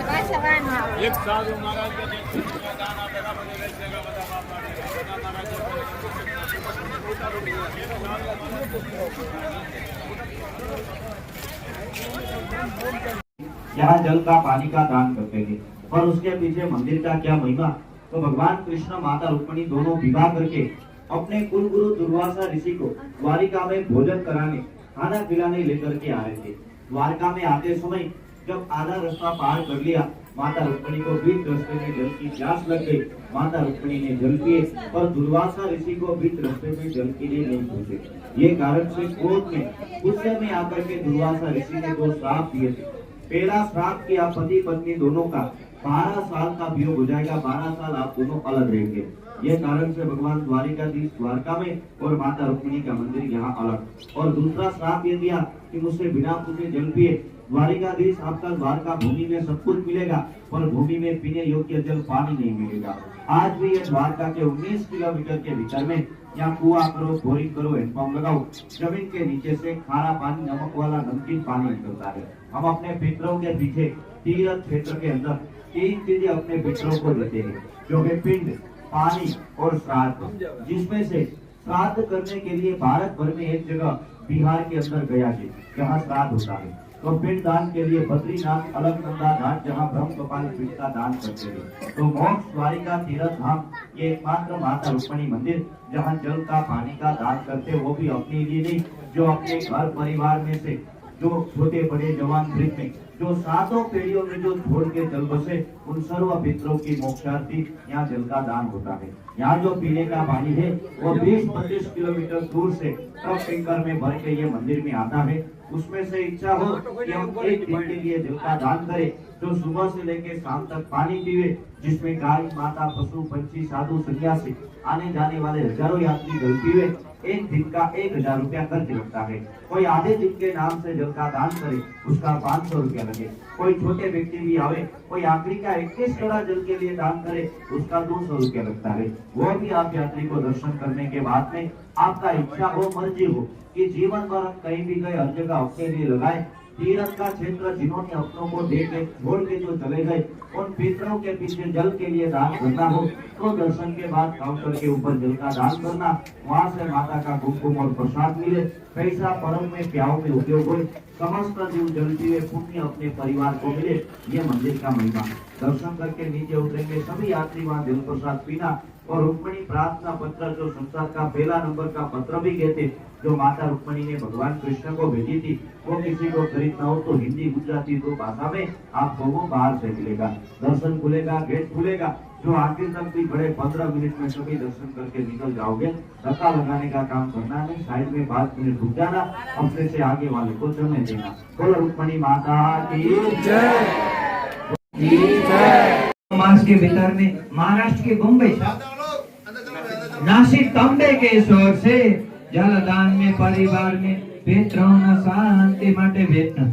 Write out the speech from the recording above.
एक साधु महाराज के दर्शन में दाना बेटा मुझे बेचेगा बता बाप यहाँ जल का पानी का दान करते थे। और उसके पीछे मंदिर का क्या महिमा। तो भगवान कृष्ण माता रुक्मिणी दोनों विवाह करके अपने कुल गुरु दुर्वासा ऋषि को द्वारिका में भोजन कराने खाना खिलाने लेकर के आ रहे थे। द्वारका में आते समय जब आधा रास्ता पार कर लिया, माता रुक्मिणी को बीच रास्ते में जल की प्यास लग गई। माता रुक्मिणी ने जल पिए और दुर्वासा ऋषि को बीच रास्ते में जल के लिए नहीं पूछे। ये कारण से क्रोध में गुस्से में आकर के दुर्वासा ऋषि ने 2 श्राप दिए थे। पहला श्राप किया पति पत्नी दोनों का 12 साल का वियोग हो जाएगा, 12 साल आप दोनों अलग रहेंगे। ये कारण से भगवान द्वारिकाधीश द्वारका में और माता रुक्मिणी का मंदिर यहाँ अलग। और दूसरा श्राप ये दिया कि मुझसे बिना पूछे जल पिए। द्वारिकाधीश आपका द्वारका भूमि में सब कुछ मिलेगा पर भूमि में पीने योग्य जल पानी नहीं मिलेगा। आज भी ये द्वारका के 19 किलोमीटर के भीतर में यहाँ कुआं करो, बोरिंग करो, हैंडपंप लगाओ, जमीन के नीचे से खारा पानी, नमक वाला नमकीन पानी निकलता है। हम अपने पितरों के पीछे तीर्थ क्षेत्र के अंदर 3 चीजें अपने पितरों को देते हैं, जो है पिंड, पानी और श्राद्ध। जिसमें से श्राद्ध करने के लिए भारत भर में एक जगह बिहार के अंदर गया है जहाँ श्राद्ध होता है। तो पिंड दान के लिए बद्रीनाथ, अलकनंदा घाट जहाँ ब्रह्म कपाल पिंड का दान करते हैं। तो मोक्ष द्वारिका तीर्थ धाम ये एकमात्र माता रुक्मिणी मंदिर जहाँ जल का पानी का दान करते, वो भी अपने लिए नहीं, जो अपने घर परिवार में से जो छोटे बड़े जवान वृद्ध में जो 7 पीढ़ियों में जो छोड़ के जल बसे उन सर्व पितरों की मोक्षार्थी यहाँ जल का दान होता है। यहाँ जो पीने का पानी है वो 20-25 किलोमीटर दूर से ट्रक टैंकर में भर के ये मंदिर में आता है। उसमें से इच्छा हो कि हम एक दिन के लिए जल का दान करें, जो सुबह से लेकर शाम तक पानी पीवे, जिसमें गाय माता पशु पंछी साधु सन्यासी आने जाने वाले हजारों यात्री जल पीवे। एक दिन का 1000 रुपया खर्च लगता है। कोई आधे दिन के नाम से जल का दान करे उसका 500 रुपया लगे। कोई छोटे व्यक्ति भी आवे, कोई आखिरी का 21 कड़ा जल के लिए दान करे उसका 200 रुपया लगता है। वो भी आप यात्री को दर्शन करने के बाद में आपका इच्छा हो, मर्जी हो कि जीवन भर कहीं भी गए हर जगह अपने लिए लगाए। तीर्थ का क्षेत्र जिन्होंने अपनों को दे के छोड़ के जो चले गए, उन पितरों के पीछे जल के लिए दान करना हो तो दर्शन के बाद काउंटर के ऊपर जल का दान करना, वहाँ से माता का कुमकुम और प्रसाद मिले, पैसा परम में प्याव में उपयोग हो, समस्त जीव जल पीवे, पुण्य अपने परिवार को मिले। ये मंदिर का महिमा। दर्शन करके नीचे उतरेंगे सभी यात्री वहाँ जल प्रसाद पीना। और रुक्मिणी प्रार्थना पत्र जो संसार का पहला नंबर का पत्र भी कहते, जो माता रुक्मिणी ने भगवान कृष्ण को भेजी थी, वो किसी को खरीदना हो तो हिंदी गुजराती 2 भाषा में आपको वो बाहर से मिलेगा। दर्शन खुलेगा, गेट खुलेगा, जो आखिर तक भी बड़े 15 मिनट में सभी दर्शन करके निकल जाओगे। धक्का लगाने का काम करना नहीं, साइड में 5 मिनट रुक जाना, अपने से आगे वाले को चलने देना। बोलो रुक्मिणी माता की जय। मास के भीतर में महाराष्ट्र के मुंबई नासिक तांबे के शोर से जलदान में परिवार में पितरों शांति माटे वेतन